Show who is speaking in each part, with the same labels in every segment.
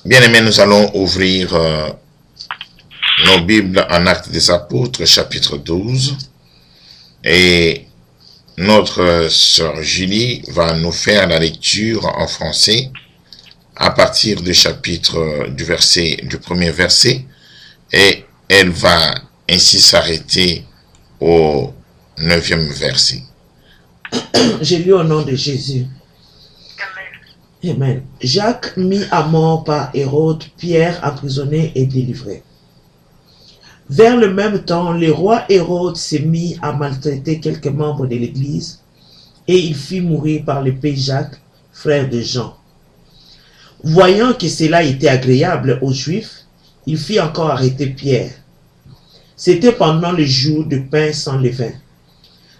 Speaker 1: Bien-aimés, nous allons ouvrir nos Bibles en Actes des Apôtres, chapitre 12. Et notre sœur Julie va nous faire la lecture en français à partir du premier verset. Et elle va ainsi s'arrêter au 9e verset.
Speaker 2: J'ai lu au nom de Jésus. Amen. Jacques, mis à mort par Hérode, Pierre emprisonné et délivré. Vers le même temps, le roi Hérode s'est mis à maltraiter quelques membres de l'Église et il fit mourir par l'épée Jacques, frère de Jean. Voyant que cela était agréable aux Juifs, il fit encore arrêter Pierre. C'était pendant le jour de pain sans levain.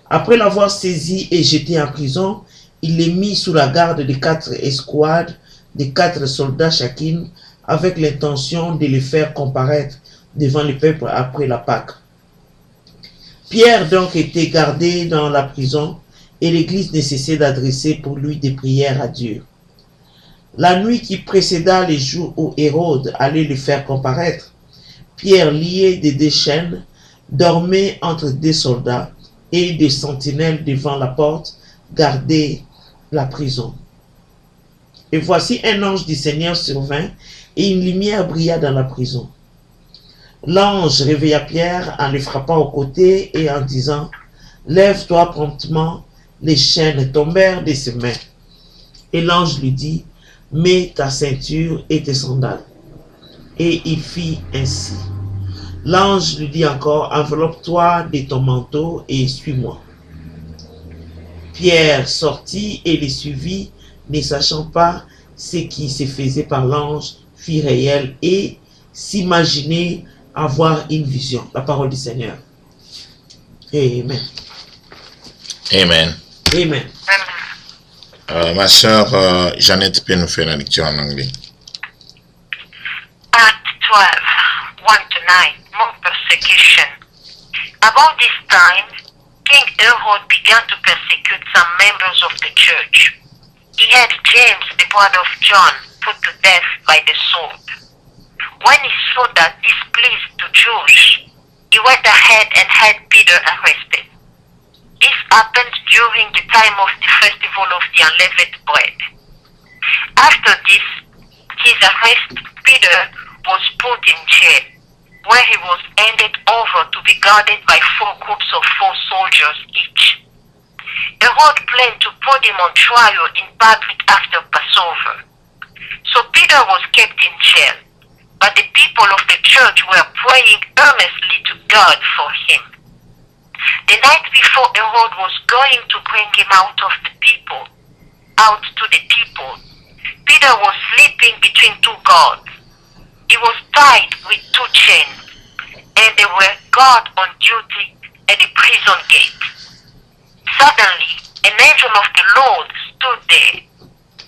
Speaker 2: Après l'avoir saisi et jeté en prison, il les mit sous la garde de 4 escouades, de 4 soldats chacune, avec l'intention de les faire comparaître devant le peuple après la Pâque. Pierre donc était gardé dans la prison, et l'Église ne cessait d'adresser pour lui des prières à Dieu. La nuit qui précéda les jours où Hérode allait le faire comparaître, Pierre, lié de 2 chaînes, dormait entre 2 soldats, et des sentinelles devant la porte gardaient la prison. Et voici un ange du Seigneur survint, et une lumière brilla dans la prison. L'ange réveilla Pierre en le frappant au côté et en disant « Lève-toi promptement ». Les chaînes tombèrent de ses mains. Et l'ange lui dit « Mets ta ceinture et tes sandales ». Et il fit ainsi. L'ange lui dit encore « Enveloppe-toi de ton manteau et suis-moi ». Pierre sortit et les suivit, ne sachant pas ce qui se faisait par l'ange, fut réel et s'imaginait avoir une vision. La parole du Seigneur. Amen.
Speaker 1: Amen.
Speaker 2: Amen.
Speaker 1: Ma sœur Jeannette peut nous faire la lecture en anglais.
Speaker 3: Acts 12, 1-9, more persecution. About this time, King Herod began to persecute some members of the church. He had James, the brother of John, put to death by the sword. When he saw that displeased the Jews, he went ahead and had Peter arrested. This happened during the time of the festival of the unleavened bread. After this, his arrest, Peter was put in jail, where he was handed over to be guarded by 4 groups of 4 soldiers each. Herod planned to put him on trial in public after Passover. So Peter was kept in jail, but the people of the church were praying earnestly to God for him. The night before Herod was going to bring him out to the people, Peter was sleeping between 2 guards. He was tied with 2 chains, and there were guards on duty at the prison gate. Suddenly, an angel of the Lord stood there,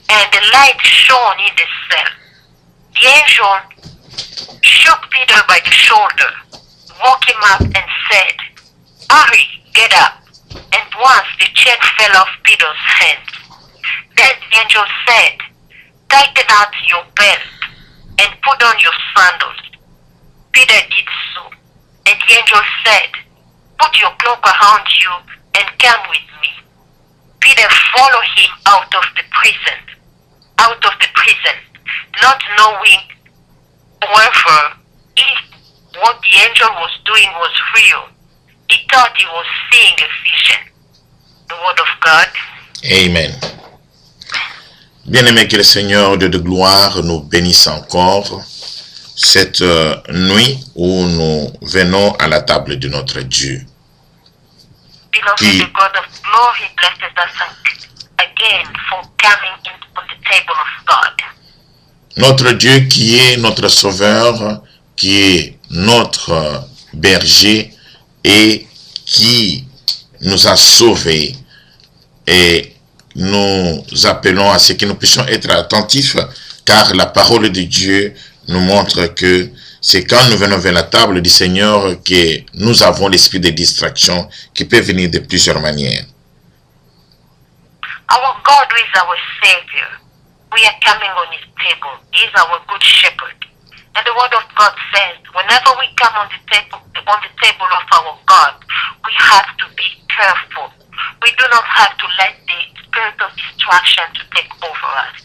Speaker 3: and the light shone in the cell. The angel shook Peter by the shoulder, woke him up and said, "Hurry, get up." And once the chain fell off Peter's hands. Then the angel said, "Tighten up your belt and put on your sandals." Peter did so. And the angel said, "Put your cloak around you and come with me." Peter followed him out of the prison, not knowing, however, if what the angel was doing was real. He thought he was seeing a vision. The word of God.
Speaker 1: Amen. Bien-aimé, que le Seigneur Dieu de gloire nous bénisse encore cette nuit où nous venons à la table de notre Dieu.
Speaker 3: Beloved, the God of glory blesses us again for coming on the table of God.
Speaker 1: Notre Dieu qui est notre Sauveur, qui est notre berger et qui nous a sauvés. Et nous appelons à ce que nous puissions être attentifs, car la parole de Dieu nous montre que c'est quand nous venons vers la table du Seigneur que nous avons l'esprit de distraction qui peut venir de plusieurs manières.
Speaker 3: Our God is our Savior. we are coming on his table. He is our good shepherd. And the word of God says, whenever we come on the table of our God, we have to be careful. We do not have to let the spirit of distraction to take over us.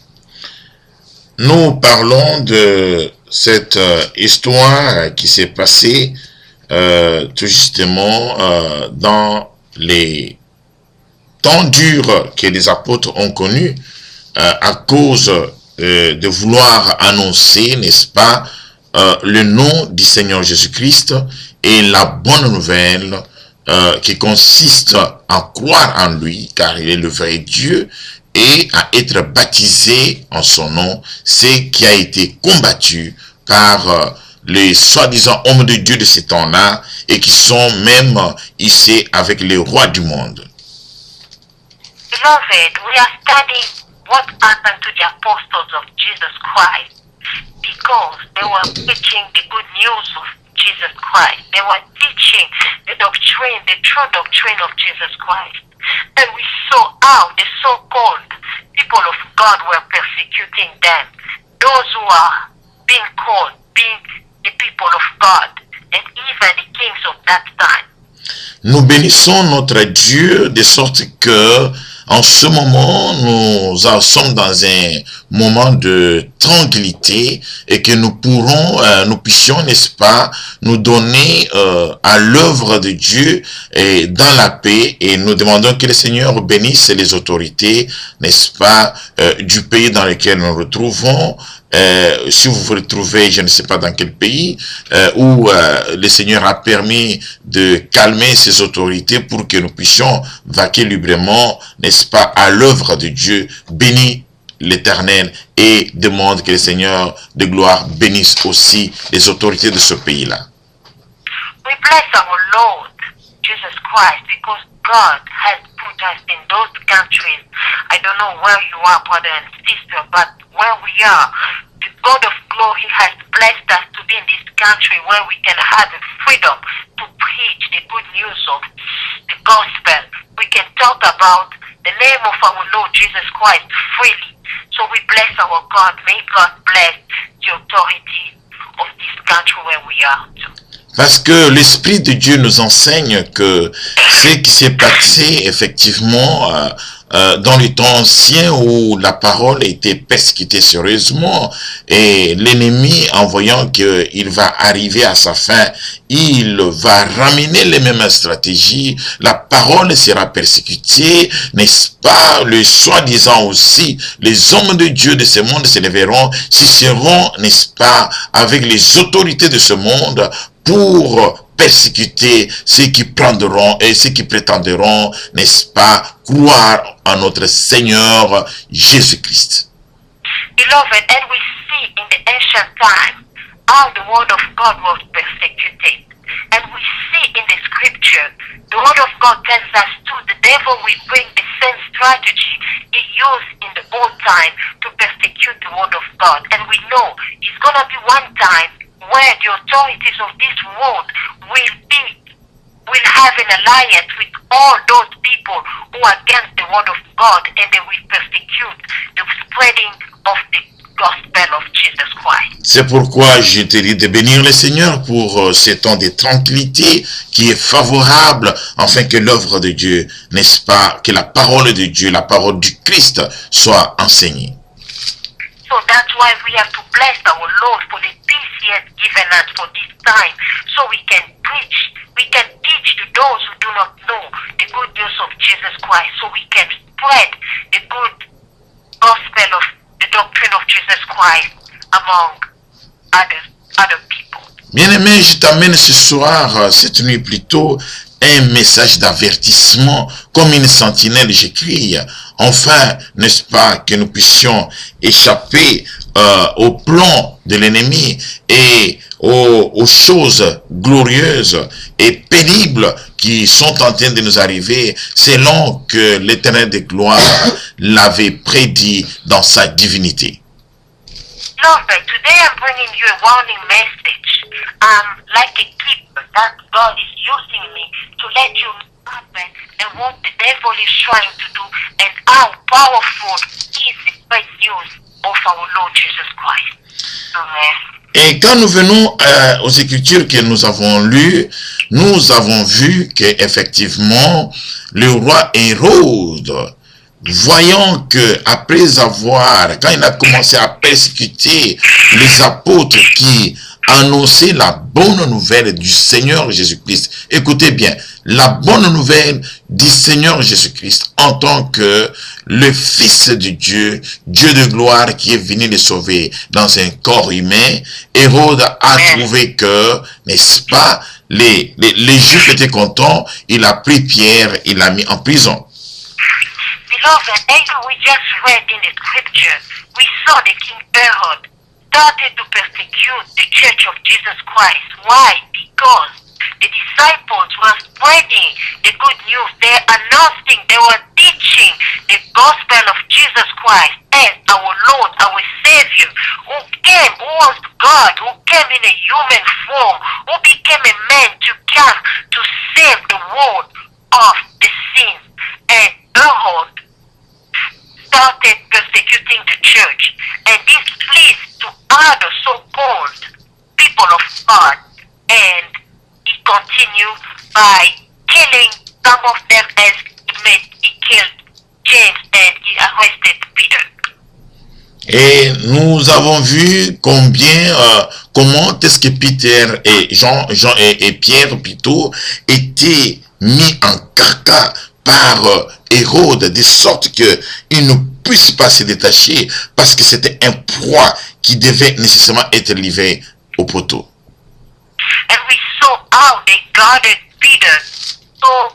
Speaker 1: Nous parlons de cette histoire qui s'est passée tout justement dans les temps durs que les apôtres ont connus à cause de vouloir annoncer, n'est-ce pas, le nom du Seigneur Jésus-Christ et la bonne nouvelle qui consiste à croire en lui, car il est le vrai Dieu, et à être baptisé en son nom, ce qui a été combattu par les soi-disant hommes de Dieu de ces temps-là, et qui sont même ici avec les rois du monde.
Speaker 3: Beloved, we are studying what happened to the apostles of Jesus Christ because they were preaching the good news of Jesus Christ. They were teaching the doctrine, the true doctrine of Jesus Christ. And we saw how the so-called people of God were persecuting them. Those who are being called, being the people of God, and even the kings of that time.
Speaker 1: Nous bénissons notre Dieu de sorte que en ce moment, nous sommes dans un moment de tranquillité et que nous puissions, n'est-ce pas, nous donner à l'œuvre de Dieu et dans la paix, et nous demandons que le Seigneur bénisse les autorités, n'est-ce pas, du pays dans lequel nous nous retrouvons. Si vous vous retrouvez, je ne sais pas dans quel pays, où le Seigneur a permis de calmer ces autorités pour que nous puissions vaquer librement, n'est-ce pas, à l'œuvre de Dieu. Bénis l'Éternel et demande que le Seigneur de gloire bénisse aussi les autorités de ce pays-là.
Speaker 3: We bless our Lord Jesus Christ because God has put us in those countries. I don't know where you are, brother and sister, but where we are, the God of glory has blessed us to be in this country where we can have the freedom to preach the good news of the gospel. We can talk about the name of our Lord Jesus Christ freely. So we bless our God. May God bless the authority of this country where we are too.
Speaker 1: Parce que l'Esprit de Dieu nous enseigne que ce qui s'est passé effectivement dans les temps anciens où la parole était persécutée sérieusement et l'ennemi, en voyant qu'il va arriver à sa fin, il va ramener les mêmes stratégies, la parole sera persécutée, n'est-ce pas, le soi-disant aussi, les hommes de Dieu de ce monde se lèveront, s'ils seront, n'est-ce pas, avec les autorités de ce monde, pour persécuter ceux qui prendront et ceux qui prétendront, n'est-ce pas, croire en notre Seigneur Jésus-Christ.
Speaker 3: Beloved, and we see in the ancient time how the word of God was persecuted. And we see in the scripture, the word of God tells us too, the devil will bring the same strategy he used in the old time to persecute the word of God. And we know it's going to be one time where the authorities of this world will have an alliance with all those people who are against the word of God, and they will persecute the spreading of the gospel of Jesus Christ.
Speaker 1: C'est pourquoi je te dis de bénir le Seigneur pour ce temps de tranquillité qui est favorable, afin que l'œuvre de Dieu, n'est-ce pas, que la parole de Dieu, la parole du Christ soit enseignée.
Speaker 3: So that's why we have to bless our Lord for the peace He has given us for this time, so we can preach, we can teach to those who do not know the good news of Jesus Christ, so we can spread the good gospel of the doctrine of Jesus Christ among other people.
Speaker 1: Bien-aimé, je t'amène ce soir, cette nuit plutôt, un message d'avertissement, comme une sentinelle, j'écris. Enfin, n'est-ce pas, que nous puissions échapper au plan de l'ennemi et aux choses glorieuses et pénibles qui sont en train de nous arriver, selon que l'Éternel de gloire l'avait prédit dans sa divinité.
Speaker 3: Lord, today I'm bringing you a warning message. Like a keeper that God is using me to let you happen and what the devil is trying to do and how powerful is the great news of our Lord Jesus Christ. Amen.
Speaker 1: Et quand nous venons aux Écritures que nous avons lues, nous avons vu qu'effectivement, le roi Hérode, voyant que après avoir, quand il a commencé à persécuter les apôtres qui annonçaient la bonne nouvelle du Seigneur Jésus-Christ, écoutez bien, la bonne nouvelle du Seigneur Jésus-Christ en tant que le Fils de Dieu, Dieu de gloire qui est venu les sauver dans un corps humain, Hérode a trouvé que, n'est-ce pas, les Juifs étaient contents, il a pris Pierre, il l'a mis en prison.
Speaker 3: Beloved, as we just read in the scripture, we saw the King Herod started to persecute the Church of Jesus Christ. Why? Because the disciples were spreading the good news. They were announcing, they were teaching the gospel of Jesus Christ as our Lord, our Savior, who came, who was God, who came in a human form, who became a man to come to save the world of the sins. And Herod started persecuting the church, and this leads to other so-called people of God, and he continued by killing some of them as he killed James and he arrested Peter.
Speaker 1: Et nous avons vu comment est-ce que Peter et Jean et Pierre plutôt étaient mis en carcan par Hérode, de sorte qu'il ne puisse pas se détacher parce que c'était un proie qui devait nécessairement être livré au poteau.
Speaker 3: And we saw how they guarded Peter so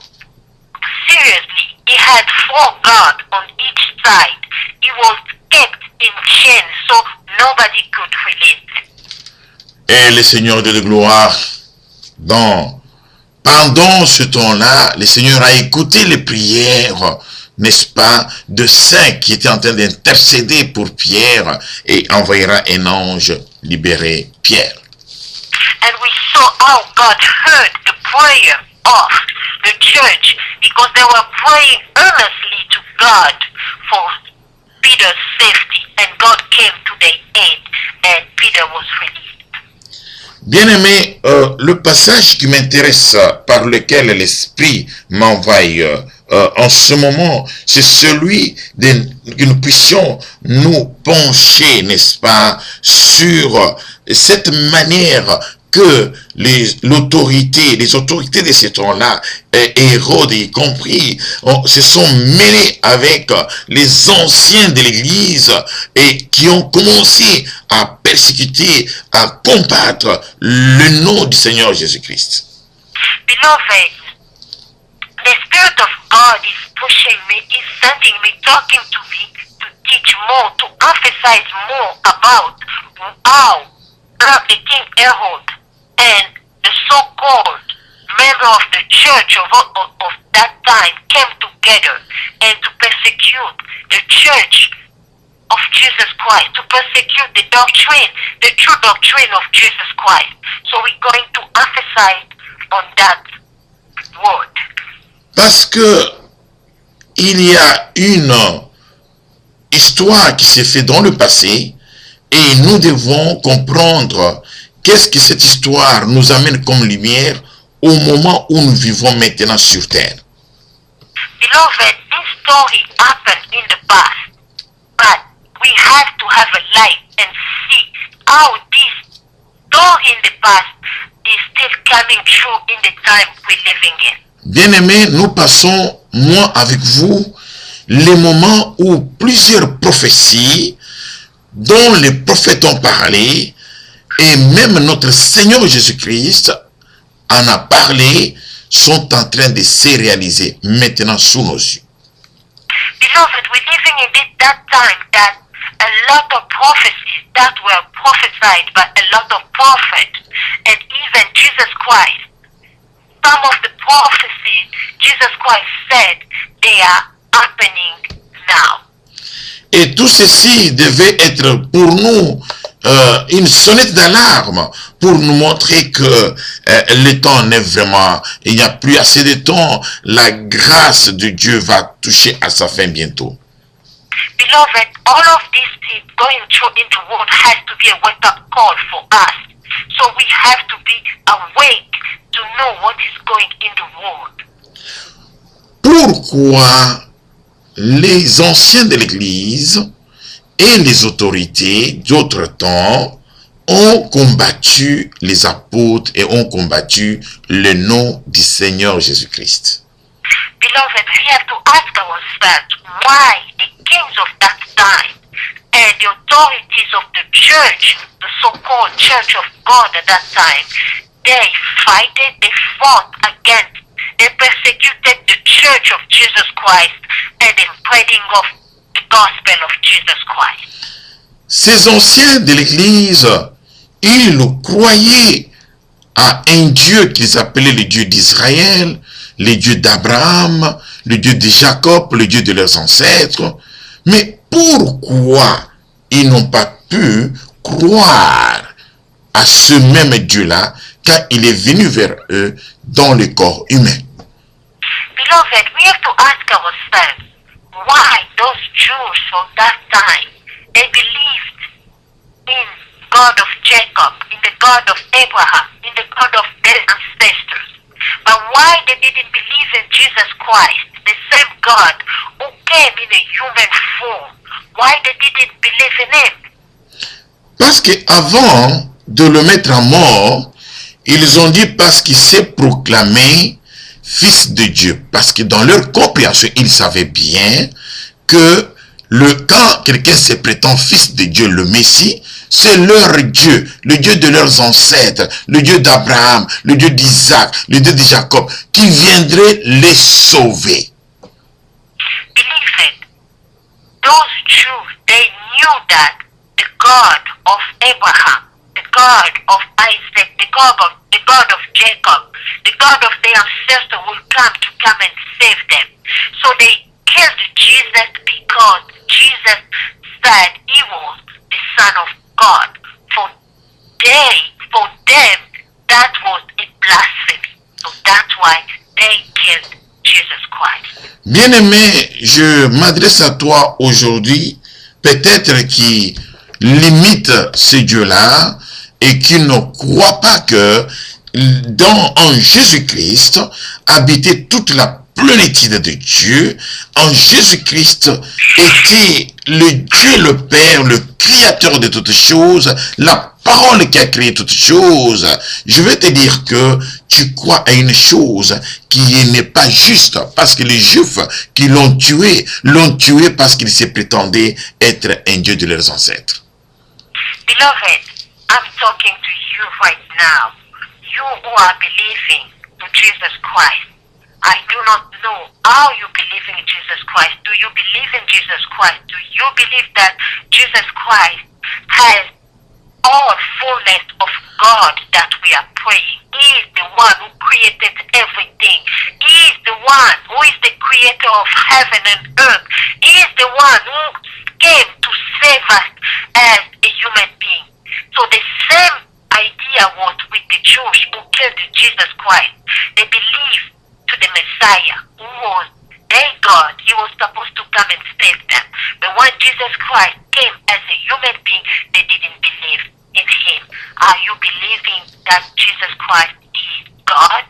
Speaker 3: seriously. He had 4 guards on each side. He was kept in chains so nobody could release him.
Speaker 1: Et le Seigneur de la gloire, pendant ce temps-là, le Seigneur a écouté les prières, n'est-ce pas, de saints qui étaient en train d'intercéder pour Pierre et envoyera un ange libérer Pierre.
Speaker 3: And we saw how God heard the prayer of the church because they were praying earnestly to God for Peter's safety, and God came to their aid and Peter was released.
Speaker 1: Bien-aimé, le passage qui m'intéresse, par lequel l'Esprit m'envoie en ce moment, c'est celui que nous puissions nous pencher, n'est-ce pas, sur cette manière que les autorités de ce temps-là, Hérode y compris, se sont mêlés avec les anciens de l'Église et qui ont commencé à persécuter, à combattre le nom du Seigneur Jésus-Christ.
Speaker 3: Beloved, the Spirit of God is pushing me, is sending me, talking to me to teach more, to emphasize more about how the King Herod and the so-called member of the church of that time came together and to persecute the church of Jesus Christ, to persecute the doctrine, the true doctrine of Jesus Christ. So we're going to emphasize on that word.
Speaker 1: Parce que il y a une histoire qui s'est faite dans le passé et nous devons comprendre qu'est-ce que cette histoire nous amène comme lumière au moment où nous vivons maintenant sur terre.
Speaker 3: Beloved, this story happened in the past, but we have to have a light and see how this story in the past is still coming true in the time we're living in.
Speaker 1: Bien-aimés, nous passons, moi avec vous, les moments où plusieurs prophéties dont les prophètes ont parlé, et même notre Seigneur Jésus-Christ en a parlé, sont en train de se réaliser maintenant sous nos yeux.
Speaker 3: Beloved, we're living in that time that a lot of prophecies that were prophesied by a lot of prophets, and even Jesus Christ, some of the prophecies Jesus Christ said, they are happening now.
Speaker 1: Et tout ceci devait être pour nous une sonnette d'alarme pour nous montrer que le temps n'est vraiment, il n'y a plus assez de temps, la grâce de Dieu va toucher à sa fin bientôt.
Speaker 3: Beloved, all of these things going through in the world has to be a wake-up call for us. So we have to be awake to know what is going in the world.
Speaker 1: Pourquoi les anciens de l'Église et les autorités d'autres temps ont combattu les apôtres et ont combattu le nom du Seigneur Jésus-Christ?
Speaker 3: Beloved, we have to ask ourselves why the kings of that time and the authorities of the church, the so-called Church of God at that time, they fought against, they persecuted the Church of Jesus Christ and the spreading of the gospel of Jesus Christ.
Speaker 1: Ces anciens de l'Église, ils croyaient à un Dieu qu'ils appelaient le Dieu d'Israël, le Dieu d'Abraham, le Dieu de Jacob, le Dieu de leurs ancêtres. Mais pourquoi ils n'ont pas pu croire à ce même Dieu-là quand il est venu vers eux dans le corps humain?
Speaker 3: Beloved, we have to ask ourselves why those Jews of that time, they believed in God of Jacob, in the God of Abraham, in the God of their ancestors. But why they didn't believe in Jesus Christ, the same God who came in a human form? Why they didn't believe in him?
Speaker 1: Parce qu'avant de le mettre à mort, ils ont dit parce qu'il s'est proclamé fils de Dieu. Parce que dans leur compréhension, ils savaient bien que quand quelqu'un se prétend fils de Dieu, le Messie, c'est leur Dieu, le Dieu de leurs ancêtres, le Dieu d'Abraham, le Dieu d'Isaac, le Dieu de Jacob, qui viendrait les sauver.
Speaker 3: Beloved, those Jews, they knew that the God of Abraham, the God of Isaac, the God of Jacob, the God of their ancestors will come and save them. So they killed Jesus because Jesus said he was the Son of God. For them, that was a blasphemy. So that's why they killed Jesus Christ.
Speaker 1: Bien-aimé, je m'adresse à toi aujourd'hui, peut-être qui limite ce Dieu-là et qui ne croit pas que en Jésus-Christ habitait toute la plénitude de Dieu. En Jésus-Christ était le Dieu le Père, le Créateur de toutes choses, la parole qui a créé toutes choses. Je vais te dire que tu crois à une chose qui n'est pas juste, parce que les Juifs qui l'ont tué parce qu'ils se prétendaient être un Dieu de leurs ancêtres.
Speaker 3: Beloved, I'm talking to you right now. You who are believing in Jesus Christ. I do not know how you believe in Jesus Christ. Do you believe in Jesus Christ? Do you believe that Jesus Christ has all fullness of God that we are praying? He is the one who created everything. He is the one who is the creator of heaven and earth. He is the one who came to save us as a human being. So the same idea was with the Jews who killed Jesus Christ. They believed to the Messiah, who was their God. He was supposed to come and save them. But when Jesus Christ came as a human being, they didn't believe in him. Are you believing that Jesus Christ is God?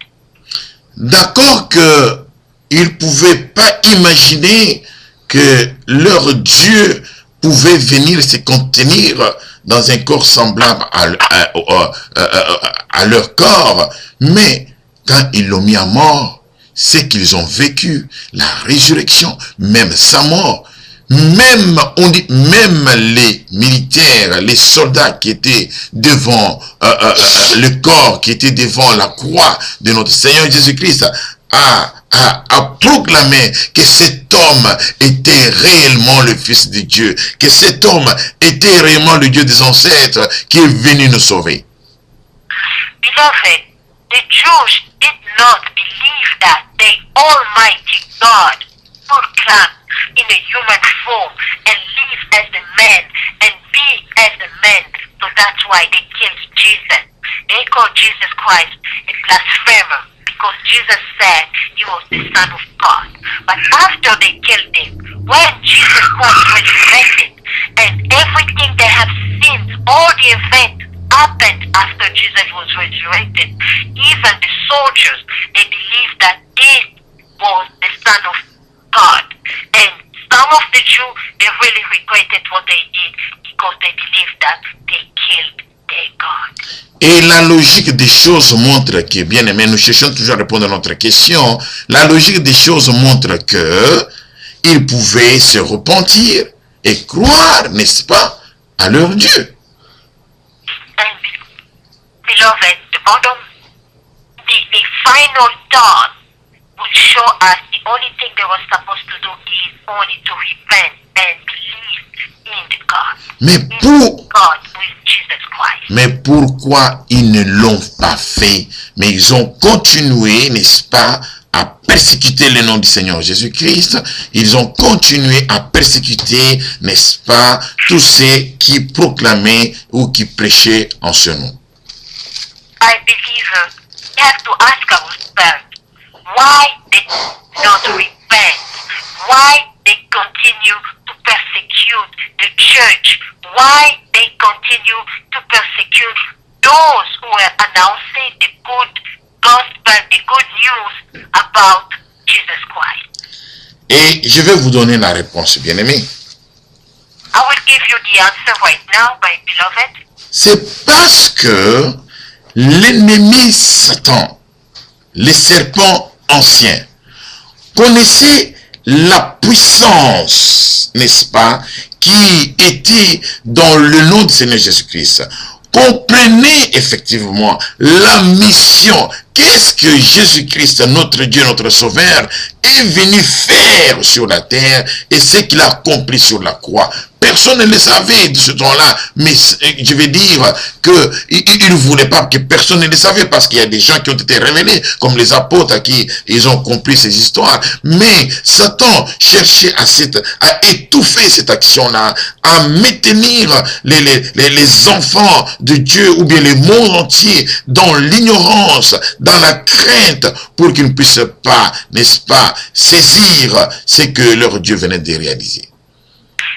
Speaker 1: D'accord qu'ils ne pouvaient pas imaginer que leur Dieu pouvait venir se contenir dans un corps semblable à leur corps, mais quand ils l'ont mis à mort, c'est qu'ils ont vécu la résurrection, même sa mort. Même les militaires, les soldats qui étaient devant le corps, qui étaient devant la croix de notre Seigneur Jésus-Christ, a proclamé que cet homme était réellement le Fils de Dieu, que cet homme était réellement le Dieu des ancêtres qui est venu nous sauver.
Speaker 3: Beloved, the Jews did not believe that the Almighty God would come in a human form and live as a man and be as a man. So that's why they killed Jesus. They called Jesus Christ a blasphemer because Jesus said he was the Son of God. But after they killed him, when Jesus was resurrected, and everything they have seen, all the events happened after Jesus was resurrected, even the soldiers, they believed that this was the Son of God. And some of the Jews, they really regretted what they did because they believed that they killed their God.
Speaker 1: Et la logique des choses montre que, bien aimé, nous cherchons toujours à répondre à notre question. La logique des choses montre que ils pouvaient se repentir et croire, n'est-ce pas, à leur Dieu.
Speaker 3: And beloved, the final thought will show us the only thing they were supposed to do is only to repent and believe in the God. God with Jesus Christ.
Speaker 1: Mais pourquoi ils ne l'ont pas fait? Mais ils ont continué, n'est-ce pas, à persécuter le nom du Seigneur Jésus-Christ. Ils ont continué à persécuter, n'est-ce pas, tous ceux qui proclamaient ou qui prêchaient en ce nom.
Speaker 3: I believe we have to ask ourselves why they not repent, why they continue to persecute the church, why they continue to persecute those who are announcing the good gospel, the good news about Jesus Christ.
Speaker 1: Et je vais vous donner la réponse, bien-aimés.
Speaker 3: I will give you the answer right now, my beloved.
Speaker 1: C'est parce que l'ennemi Satan, le serpent ancien, connaissait la puissance, n'est-ce pas, qui était dans le nom du Seigneur Jésus-Christ. Comprenez effectivement la mission. Qu'est-ce que Jésus-Christ, notre Dieu, notre Sauveur, est venu faire sur la terre et ce qu'il a accompli sur la croix. Personne ne le savait de ce temps-là, mais je vais dire qu'il ne voulait pas que personne ne le savait parce qu'il y a des gens qui ont été révélés, comme les apôtres qui ils ont compris ces histoires. Mais Satan cherchait à étouffer cette action-là, à maintenir les enfants de Dieu ou bien le monde entier dans l'ignorance, dans la crainte, pour qu'ils ne puissent pas, n'est-ce pas, saisir ce que leur Dieu venait de réaliser.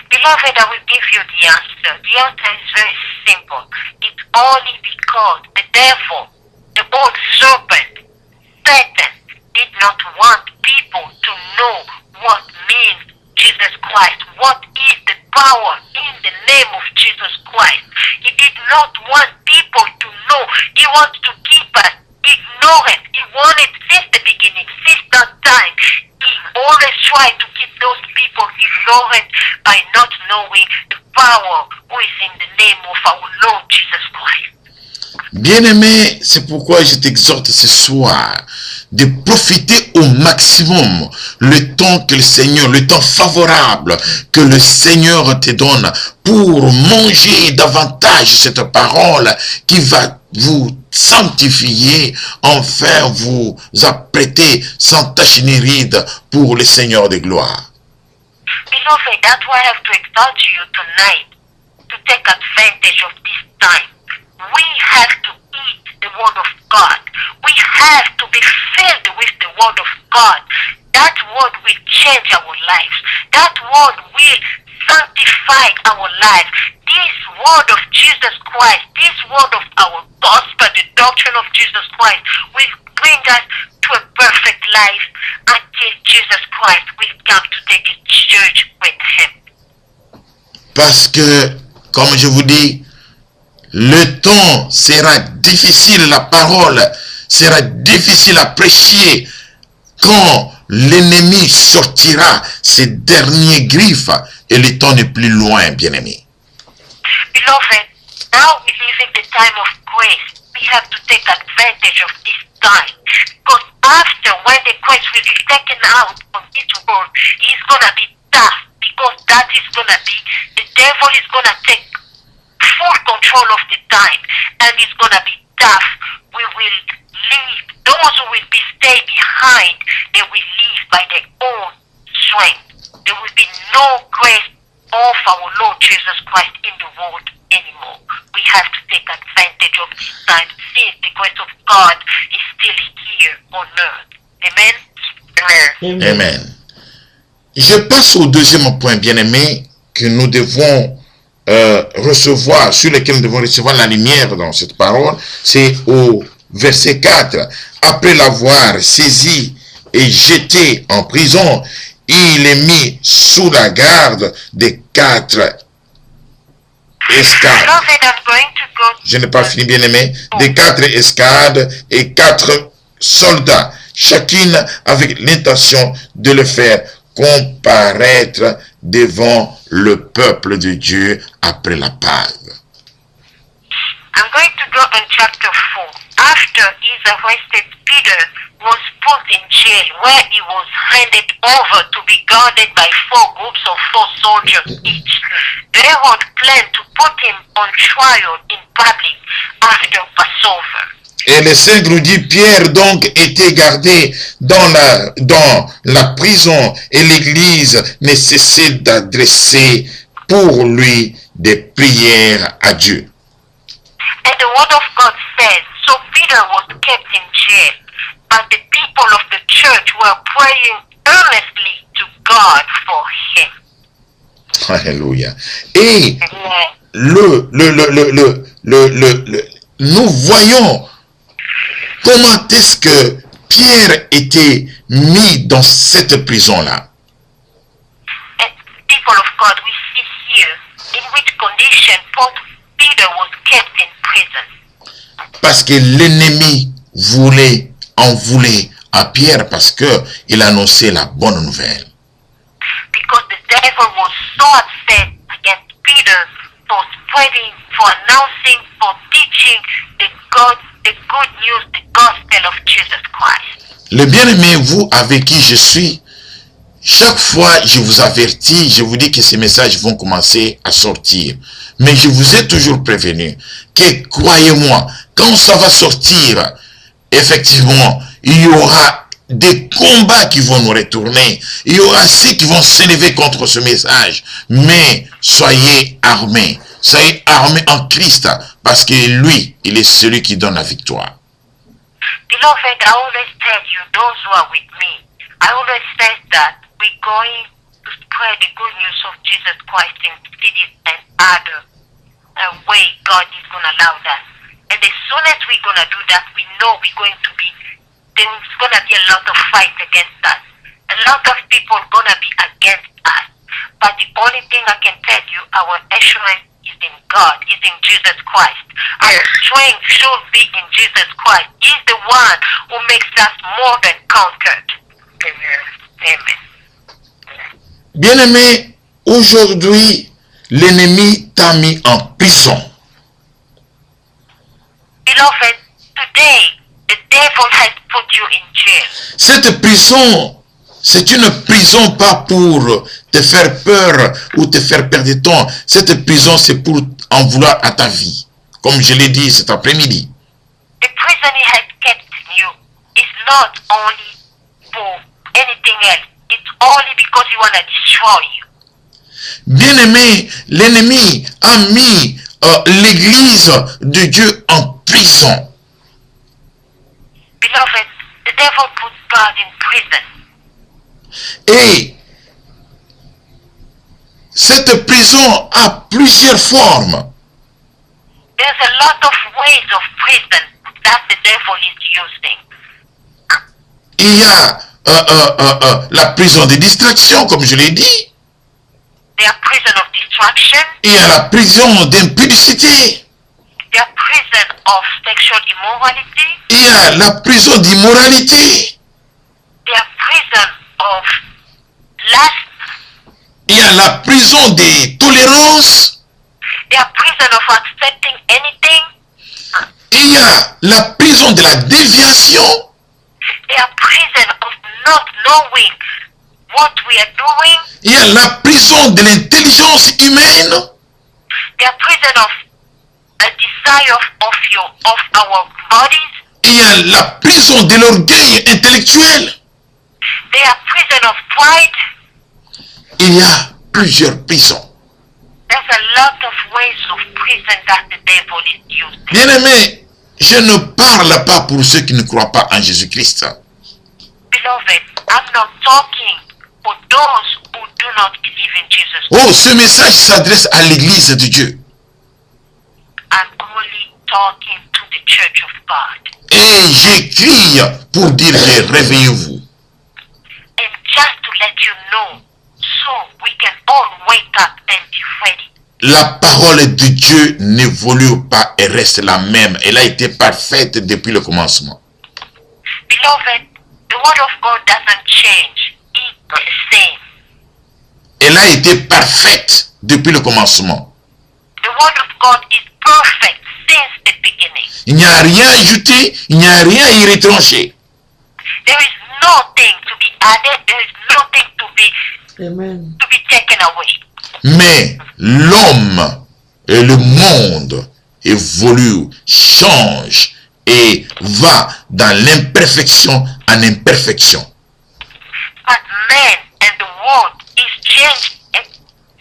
Speaker 3: Beloved, I will give you the answer. The answer is very simple. It's only because the devil, the old serpent, Satan, did not want people to know what means Jesus Christ, what is the power in the name of Jesus Christ. He did not want people to know. He wants to keep us ignorant. He wanted since the beginning, since that time. He always tried to keep those people ignorant by not knowing the power who is in the name of our Lord Jesus Christ.
Speaker 1: Bien-aimé, c'est pourquoi je t'exhorte ce soir de profiter au maximum le temps que le Seigneur, le temps favorable que le Seigneur te donne pour manger davantage cette parole qui va vous sanctifier, enfin vous apprêter sans tache ni ride pour le Seigneur de gloire.
Speaker 3: Beloved, that's why I have to exhort you tonight to take advantage of this time. We have to eat the Word of God. We have to be filled with the Word of God. That Word will change our lives. That Word will sanctify our lives. This Word of Jesus Christ, this Word of our gospel, the doctrine of Jesus Christ, will bring us to a perfect life until Jesus Christ will come to take his church with him.
Speaker 1: Parce que, comme je vous dis, le temps sera difficile, la parole sera difficile à prêcher quand l'ennemi sortira ses derniers griffes et le temps n'est plus loin, bien-aimé.
Speaker 3: Beloved, now we live in the time of grace. We have to take advantage of this time. Because after, when the grace will be taken out from this world, it's going to be tough. Because that is going to be, the devil is going to take full control of the time. And it's going to be tough. We will live. Those who will be stay behind, they will live by their own strength. There will be no grace of our Lord Jesus Christ in the world anymore. We have to take advantage of this time since the grace of God is still here on earth. Amen? Amen.
Speaker 1: Amen. Je passe au deuxième point, bien-aimé, que nous devons recevoir, sur lequel nous devons recevoir la lumière dans cette parole. C'est au verset 4. Après l'avoir saisi et jeté en prison, il est mis sous la garde des 4 escades. Je n'ai pas fini, bien-aimé. Des 4 escades et 4 soldats, chacune avec l'intention de le faire comparaître devant le peuple de Dieu après la Pâque.
Speaker 3: I'm going to go on chapter 4. After he's arrested, Peter was put in jail where he was handed over to be guarded by 4 groups of 4 soldiers each. Herod planned to put him on trial in public after Passover.
Speaker 1: Et les saints nous dit, Pierre donc était gardé dans la prison et l'église ne cessait d'adresser pour lui des prières à Dieu.
Speaker 3: And the word of God says, so Peter was kept in jail, but the people of the church were praying earnestly to God for him.
Speaker 1: Alléluia. Et nous voyons comment est-ce que Pierre était mis dans cette prison-là.
Speaker 3: And people of God, we see here in which condition Peter was kept in prison.
Speaker 1: Parce que l'ennemi en voulait à Pierre parce que il annonçait la bonne nouvelle.
Speaker 3: Because the devil was so upset against Peter for spreading, for announcing, for teaching the good news, the gospel of Jesus Christ.
Speaker 1: Le bien-aimé, vous avec qui je suis, chaque fois je vous avertis, je vous dis que ces messages vont commencer à sortir. Mais je vous ai toujours prévenu que, croyez-moi, quand ça va sortir, effectivement, il y aura des combats qui vont nous retourner. Il y aura ceux qui vont s'élever contre ce message. Mais soyez armés. Soyez armés en Christ, parce que lui, il est celui qui donne la victoire.
Speaker 3: Beloved, I always tell you, those who are with me, I always say that we're going to spread the good news of Jesus Christ in cities and other way God is going to allow that. And as soon as we're going to do that, we know we're going to be, there's going to be a lot of fight against us. A lot of people are going to be against us. But the only thing I can tell you, our assurance is in God, is in Jesus Christ. Our strength should be in Jesus Christ. He's the one who makes us more than conquered. Amen. Amen.
Speaker 1: Bien-aimé, aujourd'hui, l'ennemi t'a mis en prison.
Speaker 3: Beloved, today, the devil has put you in jail.
Speaker 1: Cette prison, c'est une prison pas pour te faire peur ou te faire perdre du temps. Cette prison, c'est pour en vouloir à ta vie. Comme je l'ai dit cet après-midi.
Speaker 3: The prison he has kept you is not only for anything else. It's only because he want to destroy you.
Speaker 1: Bien-aimé, l'ennemi a mis l'église de Dieu en prison.
Speaker 3: Beloved, the devil put God in prison.
Speaker 1: Et cette prison a plusieurs formes.
Speaker 3: There's a lot of ways of prison that the devil is using.
Speaker 1: Il y a la prison de distraction, comme je l'ai dit.
Speaker 3: They are prison of distraction.
Speaker 1: Il y a la prison d'impudicité.
Speaker 3: They are prison of sexual immorality.
Speaker 1: Il y a la prison d'immoralité.
Speaker 3: They are prison of lust.
Speaker 1: Il y a la prison de tolérance.
Speaker 3: They are prison of accepting anything.
Speaker 1: Il y a la prison de la déviation.
Speaker 3: They are prison of not knowing what we are doing.
Speaker 1: Il y a la prison de l'intelligence humaine.
Speaker 3: They are prison of a desire of our bodies.
Speaker 1: Il y a la prison de l'orgueil intellectuel.
Speaker 3: They are prison of pride.
Speaker 1: Il y a plusieurs prisons.
Speaker 3: There's a lot of ways of prison that the devil is using.
Speaker 1: Bien-aimé, je ne parle pas pour ceux qui ne croient pas en Jésus-Christ.
Speaker 3: Beloved, I'm not talking for for those who do not believe in Jesus.
Speaker 1: Oh, ce message s'adresse à l'église de Dieu.
Speaker 3: I'm only talking to the church of God.
Speaker 1: Et j'écris pour dire réveillez-vous.
Speaker 3: And just to let you know, so we can all wake up and be ready.
Speaker 1: La parole de Dieu n'évolue pas et reste la même. Elle a été parfaite depuis le commencement.
Speaker 3: Beloved, the word of God doesn't change. It's the same.
Speaker 1: Elle a été parfaite depuis le commencement.
Speaker 3: The word of God is perfect since the beginning.
Speaker 1: Il n'y a rien à ajouter, il n'y a rien à y retrancher.
Speaker 3: There is nothing to be added. There is nothing
Speaker 2: Amen.
Speaker 3: to be taken away.
Speaker 1: Mais l'homme et le monde évoluent, changent et va dans l'imperfection en imperfection.
Speaker 3: But man and the world is changed and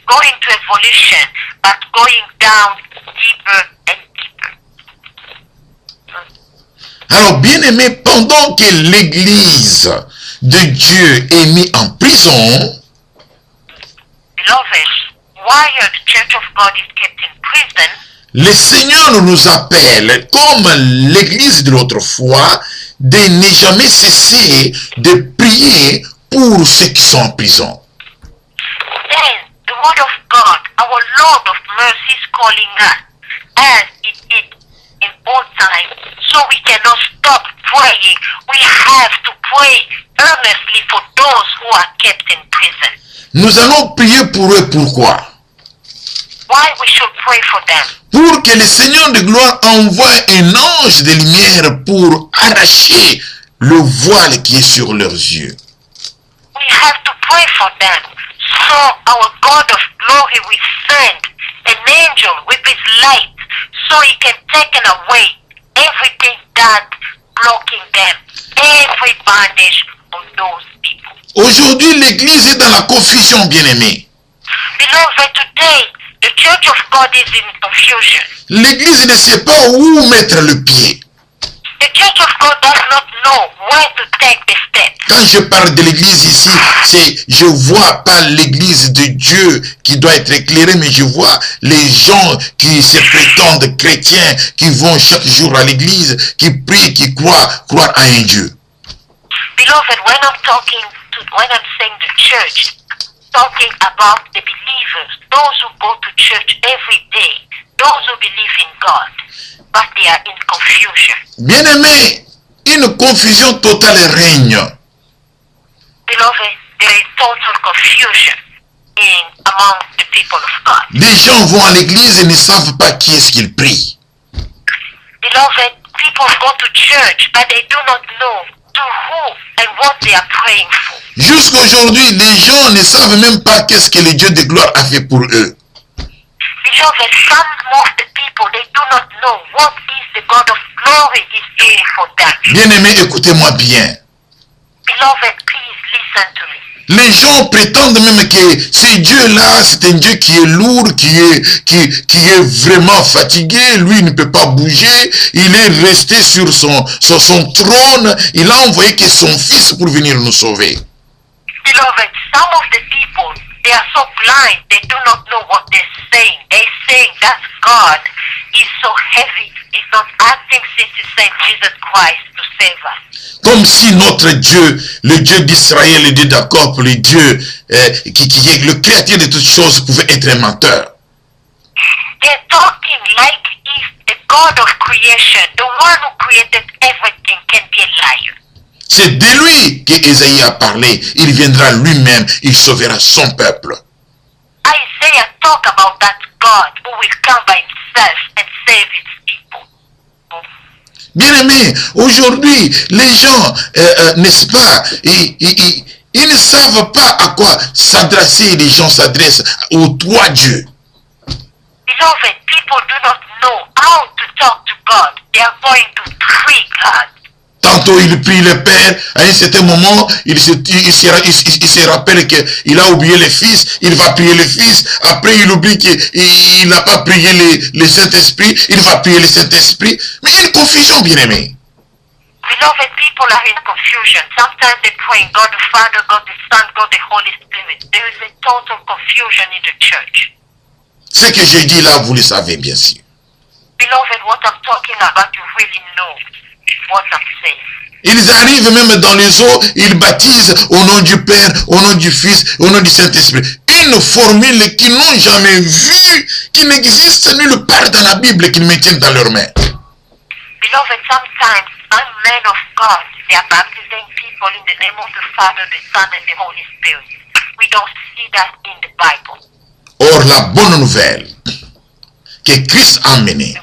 Speaker 3: going to evolution, but going down deeper and deeper.
Speaker 1: Alors, bien aimé, pendant que l'église de Dieu est mise en prison,
Speaker 3: Beloved, while the church of God is kept in prison,
Speaker 1: le Seigneur nous appelle, comme l'église de l'autrefois, de ne jamais cesser de prier pour ceux qui sont en prison.
Speaker 3: then the word of God, our Lord of mercy, is calling us as it did in old time. So we cannot stop praying. We have to pray earnestly for those who are kept in prison.
Speaker 1: Nous allons prier pour eux, pourquoi?
Speaker 3: Why we should pray for them?
Speaker 1: Pour que le Seigneur de gloire envoie un ange de lumière pour arracher le voile qui est sur leurs yeux.
Speaker 3: We have to pray for them. So our God of glory will send an angel with his light so he can take away everything that blocking them, every bondage on those people.
Speaker 1: Aujourd'hui, l'église est dans la confusion, bien-aimée.
Speaker 3: Beloved, today the church of God is in confusion.
Speaker 1: L'église ne sait pas où mettre le pied.
Speaker 3: The church of God does not know where to take the step.
Speaker 1: Quand je parle de l'église ici, je vois pas l'église de Dieu qui doit être éclairée, mais je vois les gens qui se prétendent chrétiens, qui vont chaque jour à l'église, qui prient, qui croient à un Dieu.
Speaker 3: Beloved, when I'm saying the church, talking about the believers, those who go to church every day, those who believe in God, but they are in confusion.
Speaker 1: Bien-aimé, une confusion totale règne.
Speaker 3: Beloved, there is total confusion among the people of God.
Speaker 1: Les gens vont à l'église et ne savent pas qui est-ce qu'ils prient.
Speaker 3: Beloved, people go to church, but they do not know to who and what they are praying for.
Speaker 1: Jusqu'aujourd'hui, les gens ne savent même pas qu'est-ce que le Dieu de gloire a fait pour eux.
Speaker 3: Beloved, some of the people, they do not know what is the God of glory is doing for them.
Speaker 1: Bien-aimé, écoutez-moi bien.
Speaker 3: Beloved, please listen to me.
Speaker 1: Les gens prétendent même que ce Dieu-là, c'est un Dieu qui est lourd, qui est vraiment fatigué. Lui, il ne peut pas bouger. Il est resté sur son trône. Il a envoyé que son fils pour venir nous sauver.
Speaker 3: Beloved, some of the people, they are so blind, they do not know what they're saying. They're saying that God is so heavy. He's not acting since he sent Jesus Christ to save us.
Speaker 1: Comme si notre Dieu, le Dieu d'Israël, le Dieu d'accord, le Dieu qui est le créateur de toutes choses, pouvait être un menteur.
Speaker 3: They're talking like if the God of creation, the one who created everything, can be a liar.
Speaker 1: C'est de lui qu'Ésaïe a parlé. Il viendra lui-même, il sauvera son peuple.
Speaker 3: Isaiah talk about that God who will come by himself and save his people.
Speaker 1: Bien-aimés, aujourd'hui, les gens, n'est-ce pas, ils ne savent pas à quoi s'adresser. Les gens s'adressent aux trois dieux.
Speaker 3: Beloved, people do not know how to talk to God. They are going to three gods.
Speaker 1: Tantôt il prie le Père, à un certain moment, il se rappelle qu'il a oublié le Fils, il va prier le Fils, après il oublie qu'il n'a pas prié le Saint-Esprit, il va prier le Saint-Esprit. Mais une confusion, bien-aimé.
Speaker 3: Beloved, people are in confusion. Sometimes they pray in God the Father, God the Son, God the Holy Spirit. There is a total confusion in the church.
Speaker 1: Ce que je dis là, vous le savez bien sûr.
Speaker 3: Beloved, what I'm talking about, you really know what I'm saying.
Speaker 1: Ils arrivent même dans les eaux, ils baptisent au nom du Père, au nom du Fils, au nom du Saint-Esprit. Une formule qu'ils n'ont jamais vue, qui n'existe nulle part dans la Bible, qu'ils maintiennent dans leurs mains.
Speaker 3: Beloved, sometimes some men of God, they are baptizing people in the name of the Father, the Son, and the Holy Spirit. We don't see that in the Bible.
Speaker 1: Or, la bonne nouvelle que Christ a amenée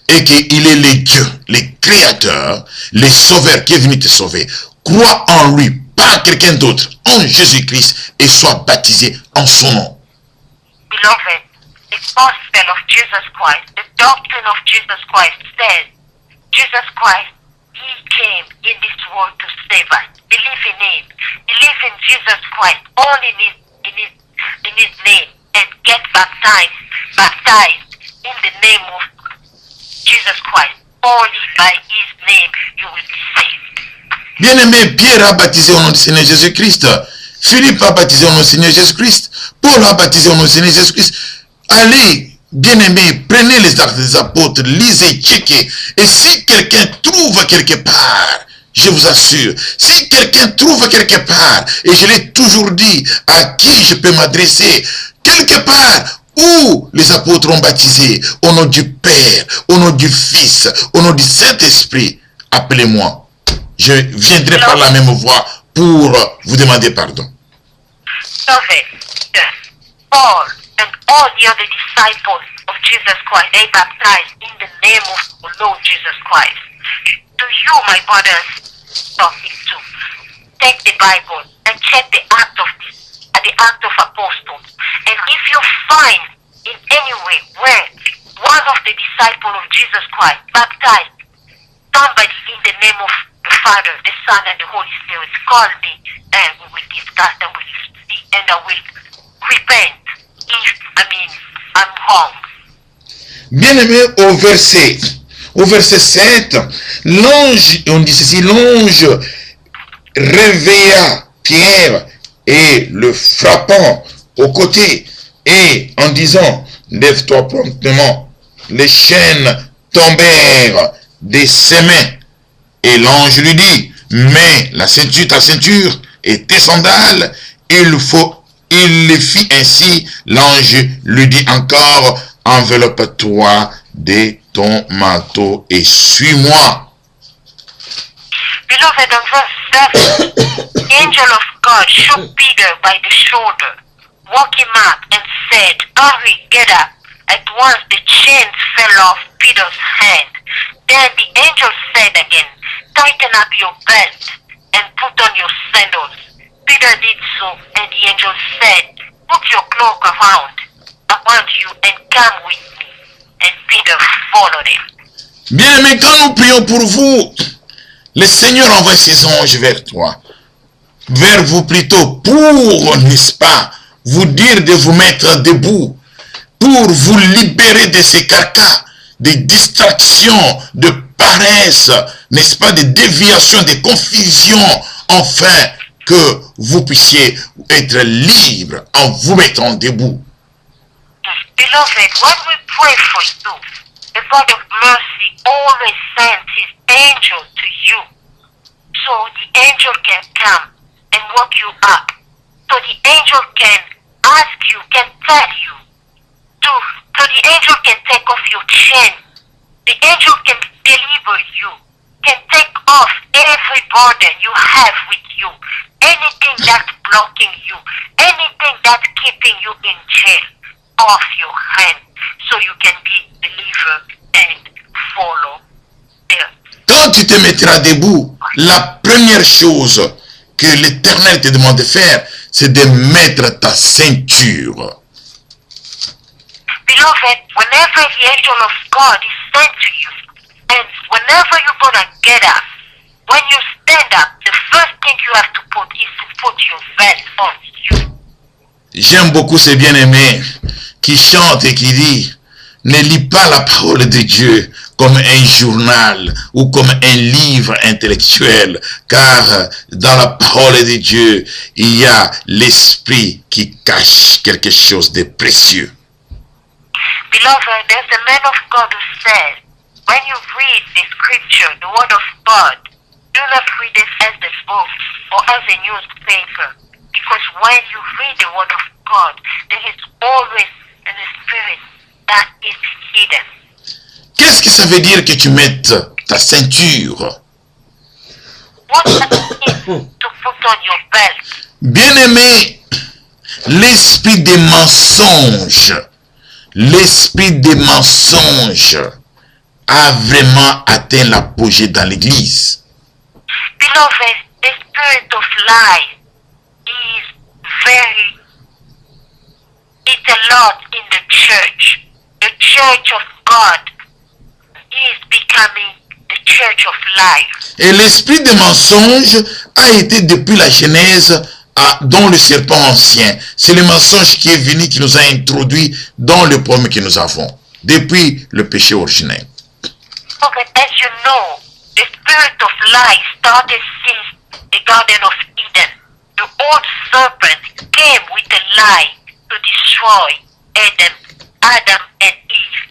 Speaker 1: est qu'il est le Dieu, le Créateur, le Sauveur qui est venu te sauver. Crois en lui, pas en quelqu'un d'autre, en Jésus-Christ, et sois baptisé en son nom.
Speaker 3: Beloved, the gospel of Jesus Christ, the doctrine of Jesus Christ says, Jesus Christ, he came in this world to save us. Believe in him. Believe in Jesus Christ, all in his name, and get baptized in the name of Jesus Christ. Only by his name you will be saved.
Speaker 1: Bien-aimé, Pierre a baptisé au nom du Seigneur Jésus-Christ. Philippe a baptisé au nom du Seigneur Jésus-Christ. Paul a baptisé au nom du Seigneur Jésus-Christ. Allez, bien-aimé, prenez les actes des apôtres, lisez, checkez. Et si quelqu'un trouve quelque part, je vous assure, si quelqu'un trouve quelque part, et je l'ai toujours dit, à qui je peux m'adresser, quelque part où les apôtres ont baptisé, au nom du Père, au nom du Fils, au nom du Saint-Esprit, appelez-moi. Je viendrai par la même voie pour vous demander pardon.
Speaker 3: Paul and all the other disciples of Jesus Christ, they baptized in the name of the Lord Jesus Christ. To you, my brothers, talking to, take the Bible and check the act of apostles. And if you find in any way where one of the disciples of Jesus Christ baptized somebody in the name of the Father, the Son, and the Holy Spirit, call me and we will discuss and we will see and I will repent if I'm wrong.
Speaker 1: Bien-aimé, au verset 7, l'ange, on dit ceci, l'ange réveilla Pierre et le frappant au côté et en disant, lève-toi promptement, les chaînes tombèrent de ses mains. Et l'ange lui dit, mets ta ceinture et tes sandales. Il le fit ainsi. L'ange lui dit encore, enveloppe-toi de ton manteau et suis-moi.
Speaker 3: Beloved, on verse 7, the angel of God shook Peter by the shoulder, woke him up and said, hurry, get up. At once the chains fell off Peter's hand. Then the angel said again, tighten up your belt and put on your sandals. Peter did so, and the angel said, put your cloak around you and come with me. And Peter followed him.
Speaker 1: Bien, mais quand nous prions pour vous, le Seigneur envoie ses anges vers toi. Vers vous plutôt, pour, n'est-ce pas, vous dire de vous mettre debout, pour vous libérer de ces carcans, des distractions, de paresse, n'est-ce pas, des déviations, des confusions, enfin, que vous puissiez être libre en vous mettant debout.
Speaker 3: Beloved, when we pray for you, the God of mercy always sends his angel to you. So the angel can come and wake you up. So the angel can ask you, can tell you. So the angel can take off your chain. The angel can deliver you, can take off every burden you have with you. Anything that's blocking you, anything that's keeping you in jail, off your hand, so you can be delivered and follow them.
Speaker 1: Quand tu te mettras debout, la première chose que l'Éternel te demande de faire, c'est de mettre ta ceinture.
Speaker 3: Beloved, whenever the angel of God is sent to you, and whenever you're going to get up, when you stand up, the first thing you have to put is to put your vest on you.
Speaker 1: J'aime beaucoup ces bien-aimés qui chantent et qui disent, ne lis pas la parole de Dieu comme un journal ou comme un livre intellectuel, car dans la parole de Dieu, il y a l'esprit qui cache quelque chose de précieux.
Speaker 3: Beloved, there's a man of God who said, when you read the scripture, the word of God, do not read it as a book or as a newspaper. Because when you read the word of God, there is always a spirit that is hidden.
Speaker 1: Qu'est-ce que ça veut dire que tu mettes ta ceinture?
Speaker 3: What does it mean to put on your belt?
Speaker 1: Bien-aimé, l'esprit des mensonges a vraiment atteint l'apogée dans l'église.
Speaker 3: Beloved, the spirit of lie it's a lot in the church. The church of God is becoming the church of life.
Speaker 1: Et l'esprit des mensonges a été depuis la Genèse dans le serpent ancien. C'est le mensonge qui est venu, qui nous a introduit dans le problème que nous avons, depuis le péché originel.
Speaker 3: Okay, as you know, the spirit of lie started since the Garden of Eden. The old serpent came with a lie to destroy Adam and Eve.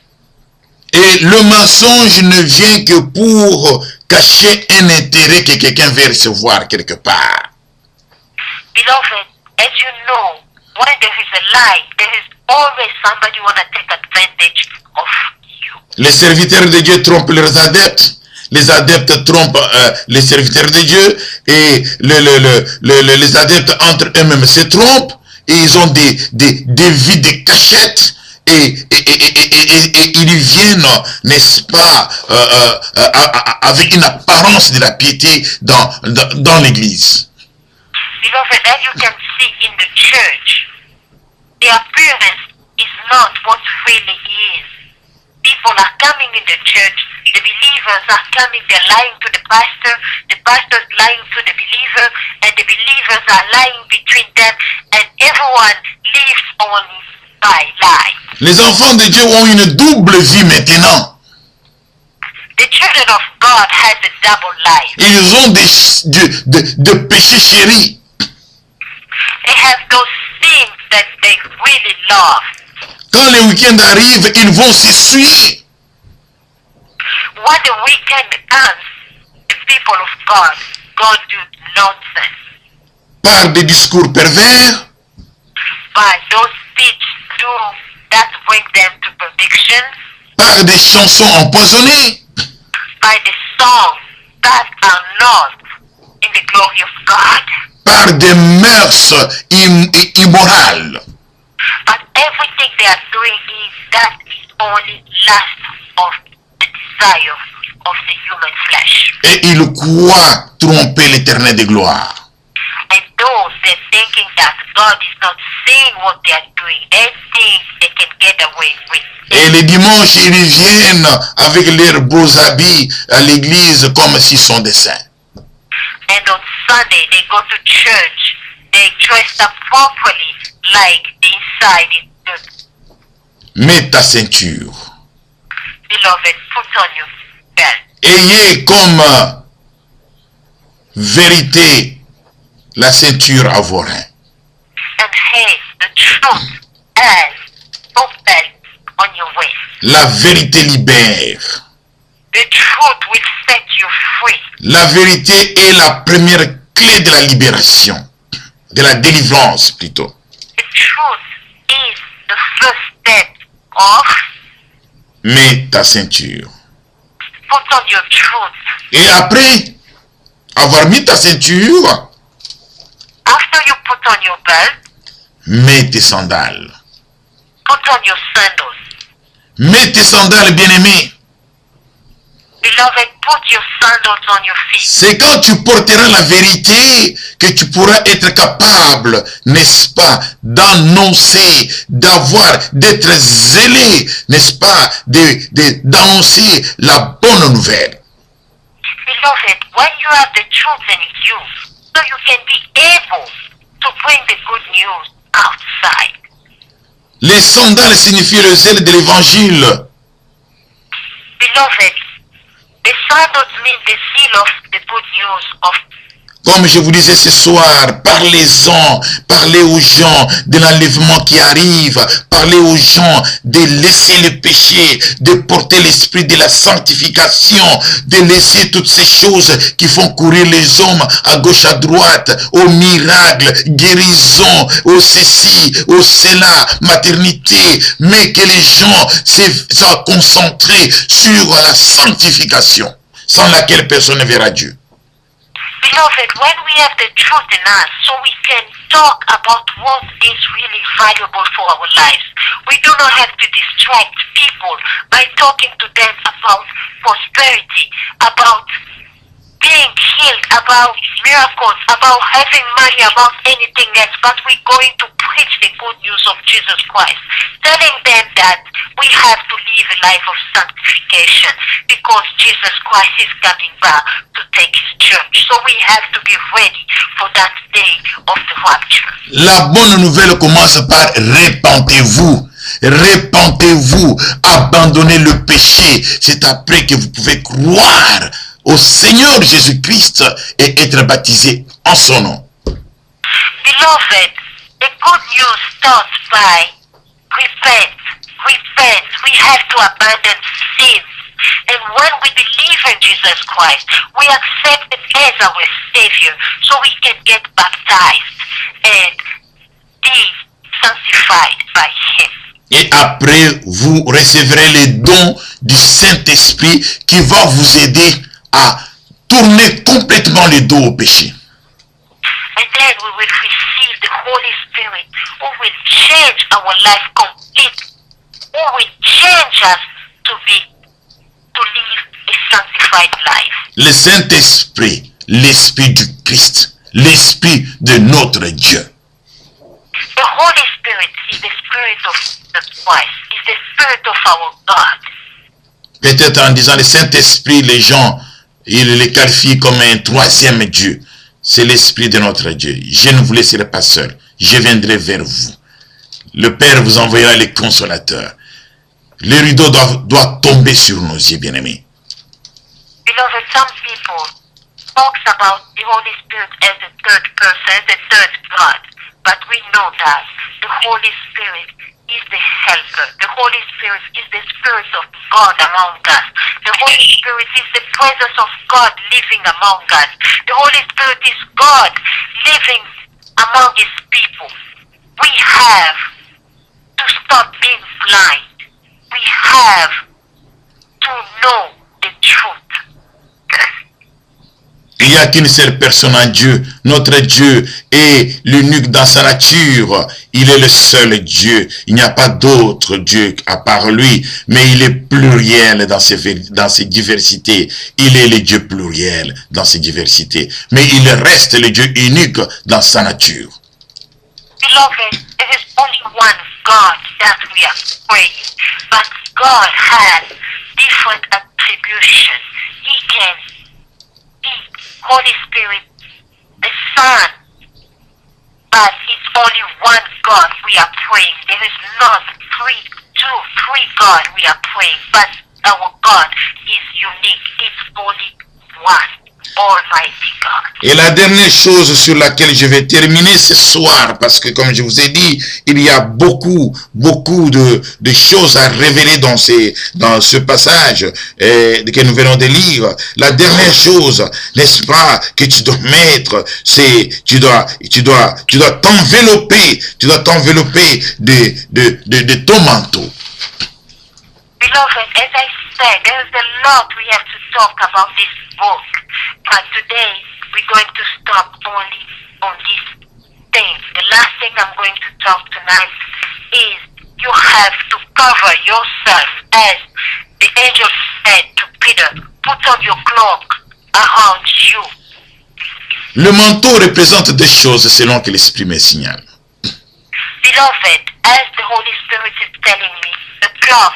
Speaker 1: Et le mensonge ne vient que pour cacher un intérêt que quelqu'un veut recevoir quelque part.
Speaker 3: Beloved, as you know, when there is a lie, there is always somebody who want to take advantage of you.
Speaker 1: Les serviteurs de Dieu trompent leurs adeptes. Les adeptes trompent les serviteurs de Dieu. Et les adeptes entre eux-mêmes se trompent. Et ils ont des vies de cachettes. Et ils viennent, n'est-ce pas, avec une apparence de la piété dans l'église.
Speaker 3: Beloved, as you can see in the church, the appearance is not what really is. People are coming in the church, the believers are coming, they're lying to the pastor is lying to the believer, and the believers are lying between them, and everyone lives only by lie.
Speaker 1: Les enfants de Dieu ont une double vie maintenant.
Speaker 3: The children of God has a double life.
Speaker 1: Ils ont des péchés chéris.
Speaker 3: They have those things that they really love.
Speaker 1: Quand le week-end arrive, ils vont s'essuyer.
Speaker 3: When the weekend comes, the people of God do nonsense.
Speaker 1: Par des discours pervers,
Speaker 3: By those speech that bring them to conviction,
Speaker 1: par des chansons empoisonnées,
Speaker 3: by the songs that are not in the glory of God.
Speaker 1: par des mœurs immorales.
Speaker 3: But everything they are doing is only lust of the desire of the human flesh.
Speaker 1: Et ils croient tromper l'Éternel de gloire.
Speaker 3: And those they're thinking that God is not seeing what they are doing, they think they can get away with it.
Speaker 1: Et les dimanches, ils viennent avec leurs beaux habits à l'église comme s'ils sont des saints.
Speaker 3: And on Sunday they go to church, they dress up properly like the inside is good.
Speaker 1: Mets ta ceinture.
Speaker 3: Beloved, put on your belt.
Speaker 1: Ayez comme vérité la ceinture à vos reins.
Speaker 3: And hate the truth as no belt on your waist.
Speaker 1: La vérité libère.
Speaker 3: The truth will set you free.
Speaker 1: La vérité est la première clé de la libération, de la délivrance plutôt.
Speaker 3: The truth is the first step of
Speaker 1: Mets ta ceinture.
Speaker 3: put on your truth.
Speaker 1: Et après avoir mis ta ceinture,
Speaker 3: After you put on your belt,
Speaker 1: mets tes sandales.
Speaker 3: put on your sandals.
Speaker 1: Mets tes sandales, bien-aimés.
Speaker 3: Beloved, put your sandals on your feet.
Speaker 1: C'est quand tu porteras la vérité que tu pourras être capable, n'est-ce pas, d'annoncer, d'être zélé, n'est-ce pas, d'annoncer la bonne nouvelle.
Speaker 3: Beloved, when you have the truth in you, so you can be able to bring the good news outside.
Speaker 1: Les sandales signifient le zèle de l'évangile.
Speaker 3: Beloved, the sign does mean the seal of the good news of
Speaker 1: Comme je vous disais ce soir, parlez-en, parlez aux gens de l'enlèvement qui arrive, parlez aux gens de laisser le péché, de porter l'esprit de la sanctification, de laisser toutes ces choses qui font courir les hommes à gauche, à droite, aux miracles, guérison, au ceci, au cela, maternité, mais que les gens soient concentrés sur la sanctification, sans laquelle personne ne verra Dieu.
Speaker 3: Beloved, when we have the truth in us, so we can talk about what is really valuable for our lives. We do not have to distract people by talking to them about prosperity, about being healed, about miracles, about having money, about anything else, but we're going to preach the good news of Jesus Christ, telling them that we have to live a life of sanctification because Jesus Christ is coming back to take his church. So we have to be ready for that day of the rapture.
Speaker 1: La bonne nouvelle commence par repentez-vous. Repentez-vous, abandonnez le péché. C'est après que vous pouvez croire au Seigneur Jésus-Christ et être baptisé en son nom.
Speaker 3: Beloved, the good news starts by repent. Repent. We have to abandon sins. And when we believe in Jesus Christ, we accept him as our Savior so we can get baptized and be sanctified by him.
Speaker 1: Et après, vous recevrez les dons du Saint-Esprit qui va vous aider à tourner complètement le dos au péché.
Speaker 3: And then we will receive the Holy Spirit who will change our life completely, who will change us to live a sanctified life.
Speaker 1: Le Saint-Esprit, l'Esprit du Christ, l'Esprit de notre Dieu.
Speaker 3: The Holy Spirit is the Spirit of Jesus Christ, is the Spirit of our God.
Speaker 1: Peut-être en disant le Saint-Esprit, les gens, ils le qualifient comme un troisième Dieu. C'est l'Esprit de notre Dieu. Je ne vous laisserai pas seul. Je viendrai vers vous. Le Père vous envoyera les consolateurs. Le rideau doit tomber sur nos yeux, bien-aimés.
Speaker 3: Beloved, some people talk about the Holy Spirit as the third person, the third God. But we know that the Holy Spirit is the helper. The Holy Spirit is the Spirit of God among us. The Holy Spirit is the presence of God living among us. The Holy Spirit is God living among his people. We have to stop being blind. We have to know the truth.
Speaker 1: Il n'y a qu'une seule personne en Dieu. Notre Dieu est l'unique dans sa nature. Il est le seul Dieu. Il n'y a pas d'autre Dieu à part lui. Mais il est pluriel dans ses diversités. Il est le Dieu pluriel dans ses diversités. Mais il reste le Dieu unique dans sa nature.
Speaker 3: Beloved, it is only one God that we are praying. But God has different attributions. He can be Holy Spirit, the Son. But it's only one God we are praying. There is not three God we are praying. But our God is unique. It's only one. Almighty God.
Speaker 1: Et la dernière chose sur laquelle je vais terminer ce soir, parce que comme je vous ai dit, il y a beaucoup de choses à révéler dans ce passage que nous venons de lire. La dernière chose, n'est-ce pas, que tu dois mettre, c'est tu dois t'envelopper de ton manteau.
Speaker 3: Beloved, as I said, there is a lot we have to talk about this book. But today, we're going to stop only on this thing. The last thing I'm going to talk tonight is you have to cover yourself, as the angel said to Peter, put on your cloak around you.
Speaker 1: Le manteau représente deux choses selon que l'Esprit me signale.
Speaker 3: Beloved, as the Holy Spirit is telling me, the cloak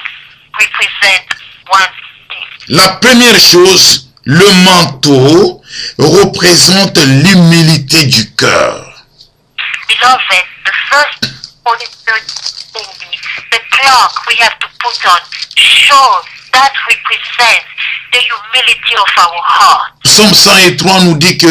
Speaker 3: represents one thing.
Speaker 1: La première chose, le manteau représente l'humilité du cœur.
Speaker 3: Beloved, the first Holy Spirit thing, the cloak we have to put on shows that represents the humility of our heart.
Speaker 1: Psaume 103 nous dit que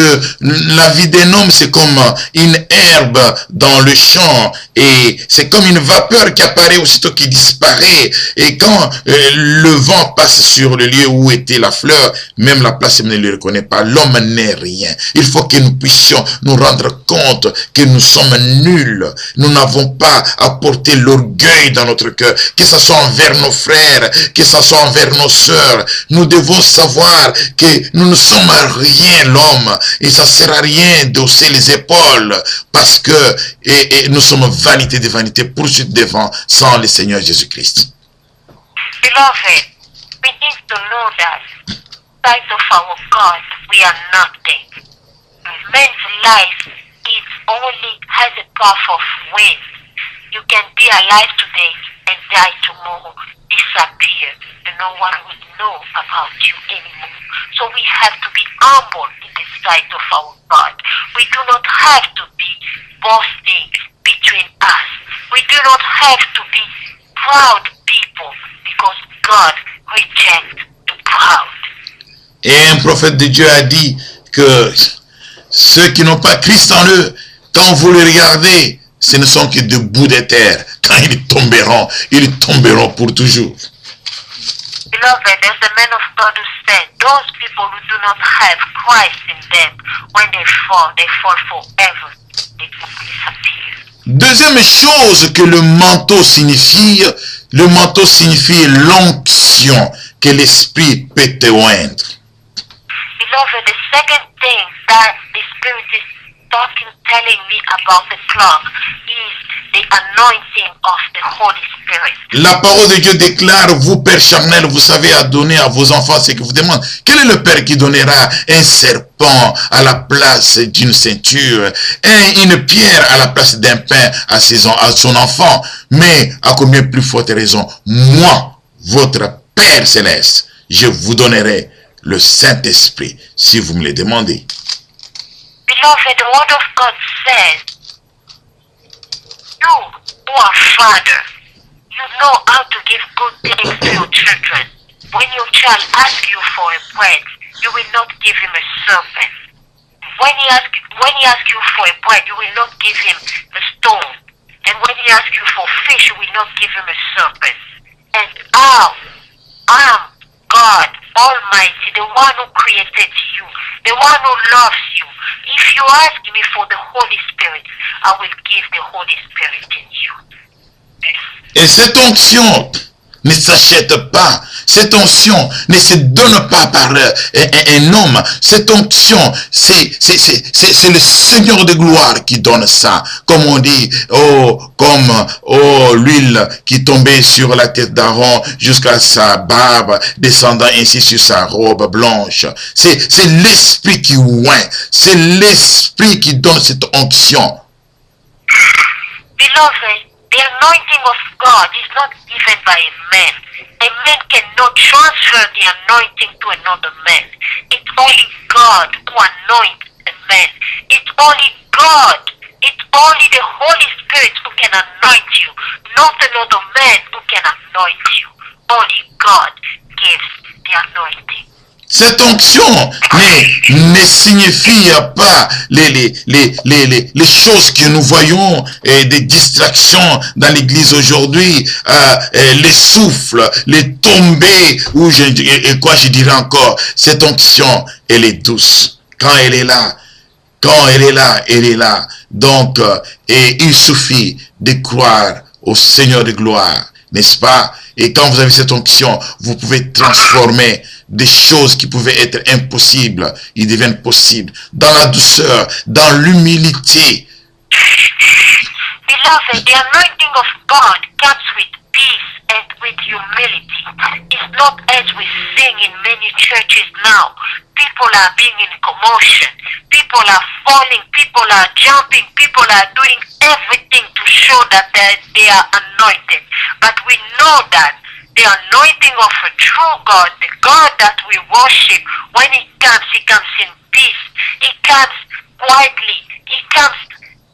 Speaker 1: la vie d'un homme, c'est comme une herbe dans le champ. Et c'est comme une vapeur qui apparaît aussitôt qui disparaît. Et quand le vent passe sur le lieu où était la fleur, même la place ne le reconnaît pas. L'homme n'est rien. Il faut que nous puissions nous rendre compte que nous sommes nuls. Nous n'avons pas apporté l'orgueil dans notre cœur, que ce soit envers nos frères, que ce soit envers nos sœurs. Nous devons savoir que nous ne sommes rien, l'homme, et ça ne sert à rien d'hausser les épaules, parce que nous sommes vanité de vanité, poursuite devant, sans le Seigneur Jésus-Christ.
Speaker 3: Beloved, we need to know that sight of our God, we are nothing. Man's life is only has a puff of wind. You can be alive today and die tomorrow, disappear, and no one will know about you anymore. So we have to be humble in the sight of our God. We do not have to be boasting between us. We do not have to be proud people, because God rejects the proud.
Speaker 1: Et un prophète de Dieu a dit que ceux qui n'ont pas Christ en eux, quand vous les regardez, ce ne sont que de bouts de terre. Quand ils tomberont pour toujours.
Speaker 3: Beloved, there's a man of God who said, those people who do not have Christ in them, when they fall forever. They will disappear.
Speaker 1: Deuxième chose que le manteau signifie l'onction que l'Esprit peut te oindre.
Speaker 3: Beloved, the second thing that the Spirit is telling me about the cloth is the anointing of the Holy Spirit.
Speaker 1: La parole de Dieu déclare, vous Père charnel, vous savez à donner à vos enfants ce qu'ils vous demandent. Quel est le Père qui donnera un serpent à la place d'une ceinture, et une pierre à la place d'un pain à son enfant? Mais à combien plus forte raison, moi, votre Père céleste, je vous donnerai le Saint-Esprit si vous me le demandez.
Speaker 3: Beloved, the word of God says, you who are father, you know how to give good things to your children. When your child asks you for a bread, you will not give him a serpent. When he asks you for a bread, you will not give him a stone. And when he asks you for fish, you will not give him a serpent. And I am God Almighty, the one who created you, the one who loves you. If you ask me for the Holy Spirit, I will give the Holy Spirit in you.
Speaker 1: Et cette onction ne s'achète pas. Cette onction ne se donne pas par un homme. Cette onction, c'est le Seigneur de gloire qui donne ça. Comme on dit, l'huile qui tombait sur la tête d'Aaron jusqu'à sa barbe, descendant ainsi sur sa robe blanche. C'est l'Esprit qui oint. C'est l'Esprit qui donne cette onction.
Speaker 3: Beloved, the anointing of God is not given by a man. A man cannot transfer the anointing to another man. It's only God who anoints a man. It's only God. It's only the Holy Spirit who can anoint you, not another man who can anoint you. Only God gives the anointing.
Speaker 1: Cette onction ne signifie pas les choses que nous voyons, des distractions dans l'église aujourd'hui, les souffles, les tombées, ou je dirais encore, cette onction, elle est douce. Quand elle est là, elle est là. Donc, et il suffit de croire au Seigneur de gloire, n'est-ce pas? Et quand vous avez cette onction, vous pouvez transformer des choses qui pouvaient être impossibles, ils deviennent possibles. Dans la douceur, dans l'humilité.
Speaker 3: Beloved, the anointing of God comes with peace and with humility. It's not as we sing in many churches now. People are being in commotion. People are falling. People are jumping. People are doing everything to show that they are anointed. But we know that the anointing of a true God, the God that we worship, when He comes in peace. He comes quietly. He comes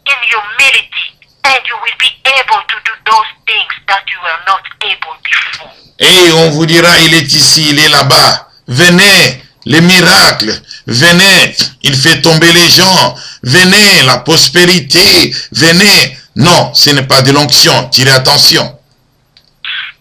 Speaker 3: in humility. And you will be able to do those things that you were not able before.
Speaker 1: Et on vous dira, il est ici, il est là-bas. Venez, les miracles. Venez, il fait tomber les gens. Venez, la prospérité. Venez. Non, ce n'est pas de l'onction. Tirez attention.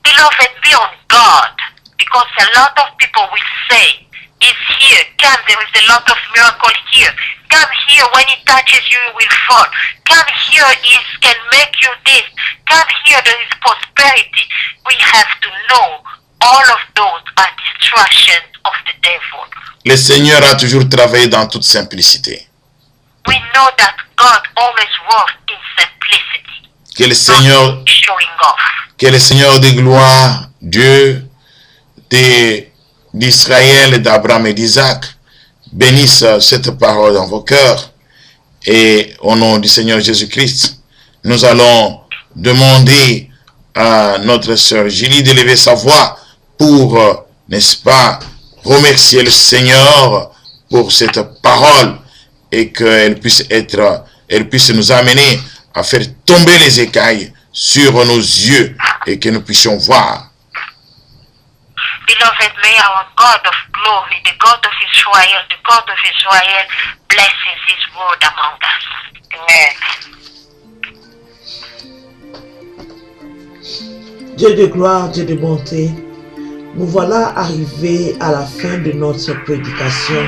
Speaker 3: Beloved, be on guard, because a lot of people will say, "It's here, come, there is a lot of miracle here. Come here, when it touches you, you will fall. Come here, it can make you this. Come here, there is prosperity." We have to know all of those are distractions of the devil.
Speaker 1: Le Seigneur a toujours travaillé dans toute simplicité.
Speaker 3: We know that God always works in simplicity,
Speaker 1: Que le Seigneur,
Speaker 3: not showing off.
Speaker 1: que le Seigneur de gloire, Dieu d'Israël, d'Abraham et d'Isaac, bénisse cette parole dans vos cœurs. Et au nom du Seigneur Jésus-Christ, nous allons demander à notre sœur Julie d'élever sa voix pour, n'est-ce pas, remercier le Seigneur pour cette parole et qu'elle puisse nous amener à faire tomber les écailles sur nos yeux et que nous puissions voir.
Speaker 3: Beloved, may our God of glory, the God of Israel, blesses his word among us. Amen.
Speaker 2: Dieu de gloire, Dieu de bonté, nous voilà arrivés à la fin de notre prédication.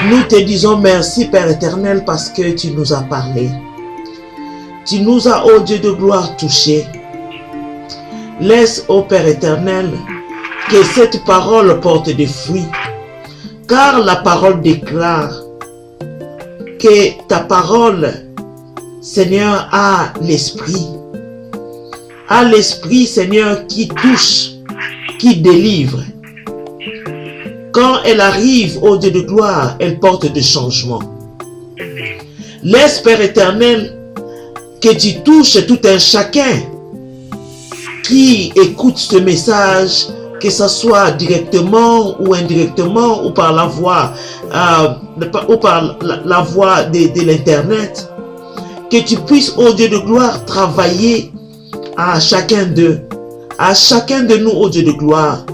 Speaker 2: Nous te disons merci, Père éternel, parce que tu nous as parlé. Tu nous as, ô Dieu de gloire, touchés. Laisse, ô Père éternel, que cette parole porte des fruits. Car la parole déclare que ta parole, Seigneur, a l'esprit. A l'esprit, Seigneur, qui touche, qui délivre. Quand elle arrive, ô Dieu de gloire, elle porte des changements. Laisse, Père éternel, que tu touches tout un chacun qui écoute ce message, que ce soit directement ou indirectement ou par la voie, de l'internet, que tu puisses, ô Dieu de gloire, travailler à chacun d'eux, à chacun de nous, ô Dieu de gloire,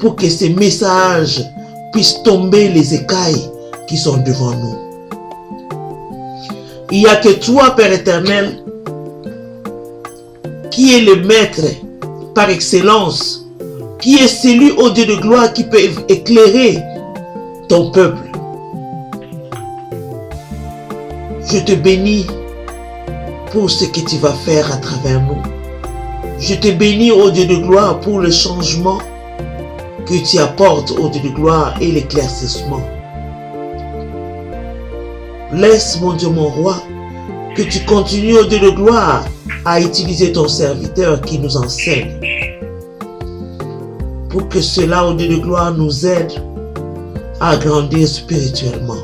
Speaker 2: pour que ces messages puissent tomber les écailles qui sont devant nous. Il n'y a que toi, Père éternel, qui est le maître par excellence, qui est celui, ô Dieu de gloire, qui peut éclairer ton peuple. Je te bénis pour ce que tu vas faire à travers nous. Je te bénis, ô Dieu de gloire, pour le changement que tu apportes, ô Dieu de gloire, et l'éclaircissement. Laisse, mon Dieu, mon roi, que tu continues, ô Dieu de gloire, à utiliser ton serviteur qui nous enseigne. Pour que cela, ô Dieu de gloire, nous aide à grandir spirituellement.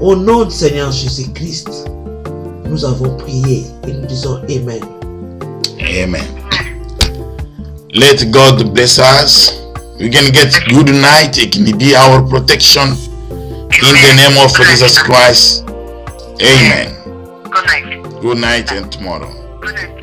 Speaker 2: Au nom du Seigneur Jésus-Christ, nous avons prié et nous disons Amen.
Speaker 1: Amen. Let God bless us. We can get good night. It can be our protection. In the name of Jesus Christ. Amen.
Speaker 3: Good night.
Speaker 1: Good night and tomorrow.
Speaker 3: Good night.